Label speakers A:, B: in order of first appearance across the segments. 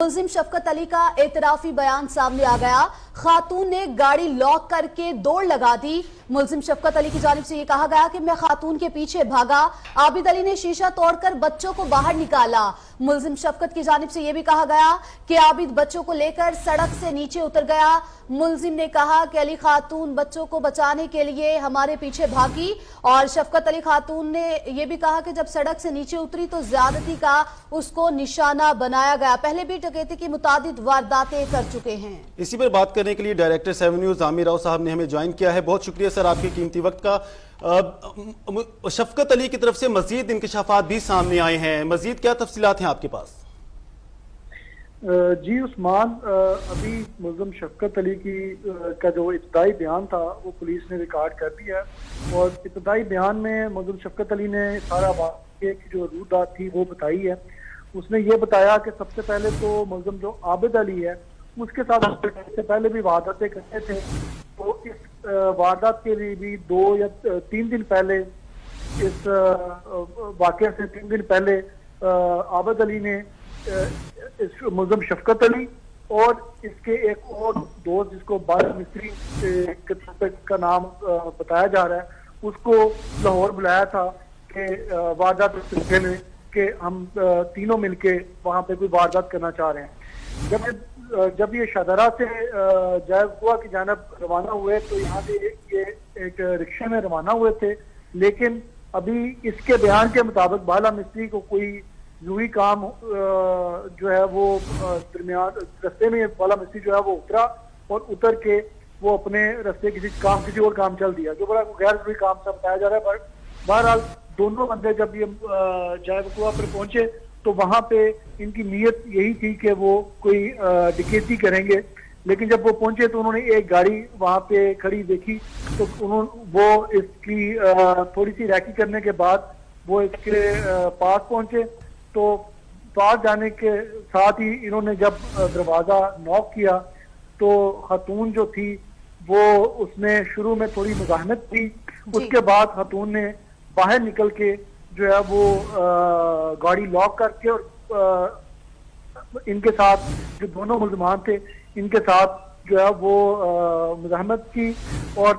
A: मुल्जिम शफकत अली का एतराफी बयान सामने आ गया। खातून ने गाड़ी लॉक करके दौड़ लगा दी। मुल्जिम शफकत अली की जानिब से ये कहा गया कि मैं खातून के पीछे भागा। आबिद अली ने शीशा तोड़कर बच्चों को बाहर निकाला। मुल्जिम शफकत की जानिब से ये भी कहा गया कि आबिद बच्चों को लेकर सड़क से नीचे उतर गया। मुल्जिम ने कहा कि अली खातून बच्चों को बचाने के लिए हमारे पीछे भागी और शफकत अली खातून ने यह भी कहा कि जब सड़क से नीचे उतरी तो ज्यादती का उसको निशाना बनाया गया। पहले भी डकैती की मुतादिद वारदातें कर चुके हैं।
B: इसी पर बात करने के लिए डायरेक्टर 7 न्यूज़ आमिर राव साहब ने हमें ज्वाइन किया है। बहुत शुक्रिया सर आपके कीमती वक्त का। शफकत अली की तरफ से मजीद इंकशाफात भी सामने आए हैं, मजीद क्या तफसीलात हैं आपके पास?
C: जी उस्मान, अभी मुल्जिम शफकत अली का जो इब्तदाई बयान था वो पुलिस ने रिकॉर्ड कर दिया है और इब्तदाई बयान में मुल्जिम शफकत अली ने सारा वाक़े की जो रूदात थी वो बताई है। उसने ये बताया कि सबसे पहले तो मुल्जिम जो आबिद अली है उसके साथ से पहले भी वारदातें करते थे, तो इस वारदात के लिए भी 2 या 3 दिन पहले, इस वाक़े से 3 दिन पहले आबिद अली ने इस मुल्जिम शफकत अली और इसके एक और दोस्त जिसको बारिश मिस्त्री का नाम बताया जा रहा है, उसको लाहौर बुलाया था कि वारदात के सिलसिले में कि हम तीनों मिलके वहाँ पे कोई वारदात करना चाह रहे हैं। जब ये शाहदरा से जैबकुआ की जानब रवाना हुए तो यहाँ से ये एक रिक्शे में रवाना हुए थे, लेकिन अभी इसके बयान के मुताबिक बाला मिस्त्री को कोई जरूरी काम जो है वो दरमियान रस्ते में बाला मिस्त्री जो है वो उतरा और उतर के वो अपने रस्ते किसी और काम चल दिया, जो बड़ा गैर जरूरी काम सा बताया जा रहा है। पर बहरहाल दोनों बंदे जब ये जैबकुआ पर पहुंचे तो वहां पे इनकी नीयत यही थी कि वो कोई डकैती करेंगे, लेकिन जब वो पहुंचे तो उन्होंने एक गाड़ी वहां पे खड़ी देखी तो वो इसकी थोड़ी सी रैकी करने के बाद वो इसके पास पहुंचे। तो पास जाने के साथ ही इन्होंने जब दरवाजा नॉक किया तो खातून जो थी वो उसने शुरू में थोड़ी मुज़ाहमत की, उसके बाद खातून ने बाहर निकल के जो है वो गाड़ी लॉक करके और इनके साथ जो दोनों मुल्ज़मान थे इनके साथ जो है वो मुज़ाहमत की और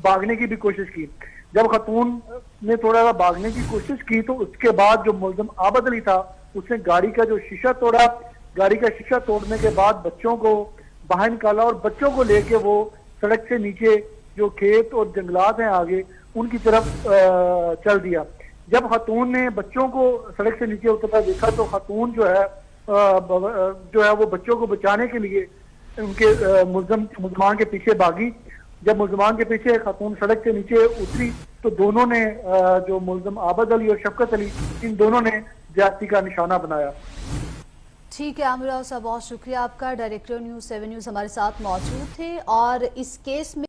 C: भागने की भी कोशिश की। जब खातून ने थोड़ा सा भागने की कोशिश की तो उसके बाद जो मुल्ज़िम आबिद अली था उसने गाड़ी का जो शीशा तोड़ा। गाड़ी का शीशा तोड़ने के बाद बच्चों को बाहर निकाला और बच्चों को लेके वो सड़क से नीचे जो खेत और जंगलात हैं आगे उनकी तरफ चल दिया। जब खातून ने बच्चों को सड़क से नीचे उतरता देखा तो खातून जो है वो बच्चों को बचाने के लिए उनके मुल्ज़मान के पीछे भागी। जब मुल्ज़मान के पीछे खातून सड़क से नीचे उतरी तो दोनों ने जो मुल्ज़िम आबिद अली और शफकत अली इन दोनों ने ज्यादती का निशाना बनाया।
A: ठीक है आमिर राव साहब, बहुत शुक्रिया आपका। डायरेक्टर न्यूज़ 7 न्यूज़ हमारे साथ मौजूद थे और इस केस में